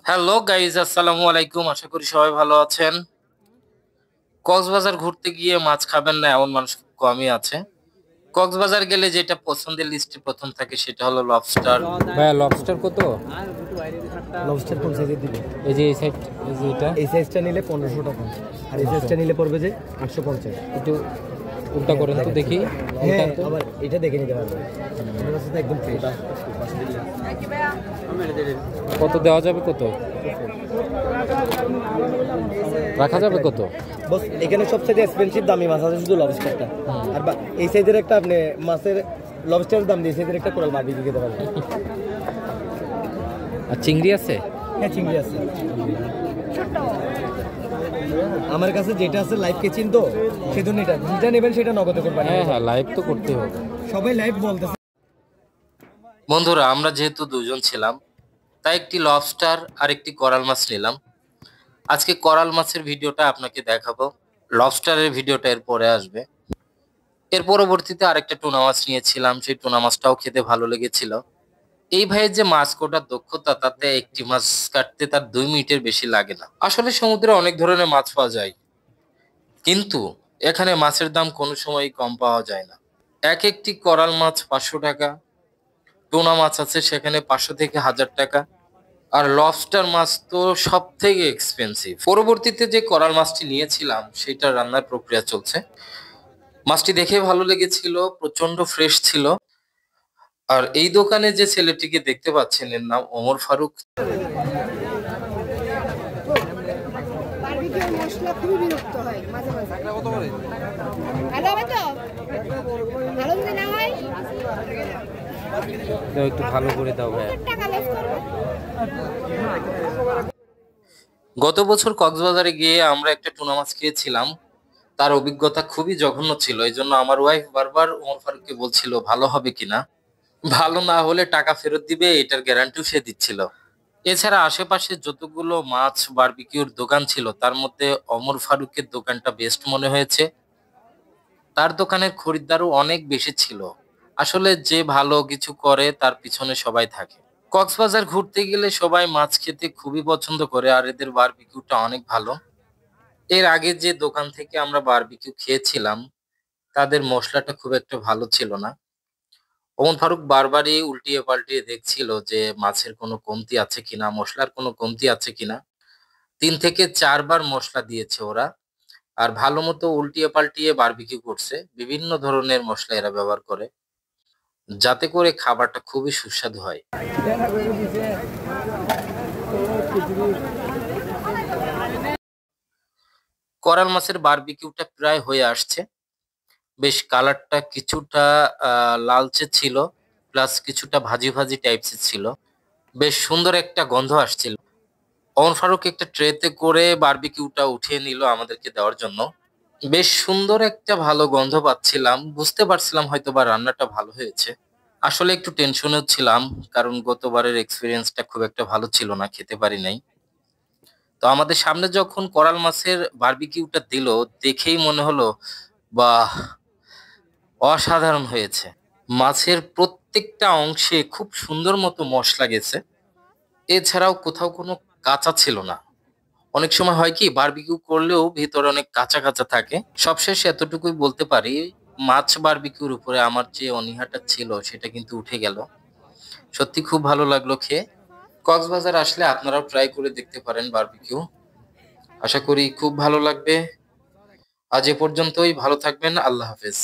Hello guys, আসসালামু আলাইকুম। আশা করি সবাই ভালো আছেন। কক্সবাজার ঘুরতে গিয়ে মাছ খাবেন না এমন মানুষ খুব কমই আছে। কক্সবাজার গেলে যেটা পছন্দের লিস্টে প্রথম থাকে সেটা হলো লবস্টার। ভাইয়া লবস্টার কত? লবস্টার কোন সাইজের দিবে? এই যে এই সাইড, এই যে এটা এই সাইজটা নিলে 1500 টাকা, আর এই সাইজটা নিলে পড়বে যে 850। একটু উল্টা করেন তো দেখি। হ্যাঁ, আবার এটা দেখে নিতে পারবেন, আমার কাছে তো একদম ফ্রেশ। কত দেওয়া যাবে? কত রাখা যাবে? কত? বস, এখানে সবচেয়ে এক্সপেন্সিভ দামি মাছ আছে শুধু লবস্টারটা। আর এই সাইজের একটা আপনি মাছের লবস্টারের দাম দিয়ে এই সাইজের একটা কোরাল বারবিকিউ খেতে পারবেন। আর চিংড়ি আছে? হ্যাঁ, চিংড়ি আছে আমার কাছে। যেটা আছে লাইভ কেচিন, তো সেজন্য এটা যেটা নেবেন সেটা নগদে করবেন। হ্যাঁ হ্যাঁ, লাইভ তো করতে হবে। সবাই লাইভ বলতেছে। বন্ধুরা, আমরা যেহেতু দুজন ছিলাম তাই একটি লবস্টার আর একটি কোরাল মাছ নিলাম। আজকে কোরাল মাছের ভিডিওটা আপনাকে দেখাবো, লবস্টারের ভিডিওটা এর পরে আসবে। এর পরবর্তীতে আরেকটা টুনা মাছ নিয়েছিলাম, সেই টুনা মাছটাও খেতে ভালো লেগেছিল। এই ভাইয়ের যে মাছ কাটার দক্ষতা, তাতে একটি মাছ কাটতে তার 2 মিনিটের বেশি লাগে না। আসলে সমুদ্রে অনেক ধরনের মাছ পাওয়া যায়, কিন্তু এখানে মাছের দাম কোনো সময় কম পাওয়া যায় না। এক একটি কোরাল মাছ 500 টাকা, টুনা মাছ আছে সেখানে 500 থেকে 1000 টাকা, আর লবস্টার মাছ তো সব থেকে এক্সপেন্সিভ। পরবর্তীতে যে কোরাল মাছটি নিয়েছিলাম সেটা রান্নার প্রক্রিয়া চলছে। মাছটি দেখে ভালো লেগেছিল, প্রচন্ড ফ্রেশ ছিল। আর এই দোকানে যে ছেলেটিকে দেখতে পাচ্ছেন এর নাম ওমর ফারুক। বারবিকিউর মশলা খুবই বিরক্ত হয় মাঝে মাঝে। ভালো হবে তো? ভালো যদি না হয় দাও, একটু ভালো করে দাও ভাইয়া। টাকা লস করবো। গত বছর কক্সবাজারে গিয়ে আমরা একটা টুনা মাছ খেয়েছিলাম। তার অভিজ্ঞতা খুবই জঘন্য ছিল, এই জন্য আমার ওয়াইফ বারবার ওমর ফারুককে বলছিল ভালো হবে কিনা, ভালো না হলে টাকা ফেরত দিবে, এটার গ্যারান্টিও সে দিচ্ছিল। এছাড়া আশেপাশে যতগুলো মাছ বারবিকিউর দোকান ছিল তার মধ্যে ওমর ফারুকের দোকানটা বেস্ট মনে হয়েছে। তার দোকানের খরিদ্দারও অনেক বেশি ছিল। আসলে যে ভালো কিছু করে তার পিছনে সবাই থাকে। কক্সবাজার ঘুরতে গেলে সবাই মাছ খেতে খুবই পছন্দ করে, আর এদের বারবিকিউটা অনেক ভালো। এর আগে যে দোকান থেকে আমরা বারবিকিউ খেয়েছিলাম তাদের মশলাটা খুব একটা ভালো ছিল না। ওমর ফারুক বারবারই উল্টিয়ে পাল্টিয়ে দেখছিল যে মাছের কোনো কমতি আছে কিনা, মশলার কোনো কমতি আছে কিনা। 3 থেকে 4 বার মশলা দিয়েছে ওরা, আর ভালো মতো উল্টিয়ে পাল্টিয়ে বারবিকিউ করছে। বিভিন্ন ধরনের মশলা এরা ব্যবহার করে, যাতে করে খাবারটা খুবই সুস্বাদু হয়। কোরাল মাছের বারবিকিউটা প্রায় হয়ে আসছে। বেশ কালারটা কিছুটা লালচে ছিল, প্লাস কিছুটা ভাজি ভাজি টাইপসের ছিল। বেশ সুন্দর একটা গন্ধ আসছিল। ওমর ফারুক একটা ট্রেতে করে বারবিকিউটা উঠিয়ে নিল আমাদেরকে দেওয়ার জন্য। বেশ সুন্দর একটা ভালো গন্ধ পাচ্ছিলাম, বুঝতে পারছিলাম হয়তো বা রান্নাটা ভালো হয়েছে। আসলে একটু টেনশনেও ছিলাম, কারণ গতবারের এক্সপিরিয়েন্সটা খুব একটা ভালো ছিল না, খেতে পারি নাই। তো আমাদের সামনে যখন কোরাল মাছের বারবিকিউটা দিল, দেখেই মনে হলো বাহ, অসাধারণ হয়েছে। মাছের প্রত্যেকটা অংশে খুব সুন্দর মতো মশলা গেছে। এছাড়াও কোথাও কোনো কাঁচা ছিল না। অনেক সময় হয় কি, বারবিকিউ করলেও ভিতরে অনেক কাঁচা কাঁচা থাকে। সবশেষে এতটুকুই বলতে পারি, মাছ বারবিকিউর উপরে আমার যে অনীহাটা ছিল সেটা কিন্তু উঠে গেল। সত্যি খুব ভালো লাগলো খেয়ে। কক্সবাজার আসলে আপনারাও ট্রাই করে দেখতে পারেন বারবিকিউ। আশা করি খুব ভালো লাগবে। আজ এ পর্যন্তই, ভালো থাকবেন, আল্লাহ হাফেজ।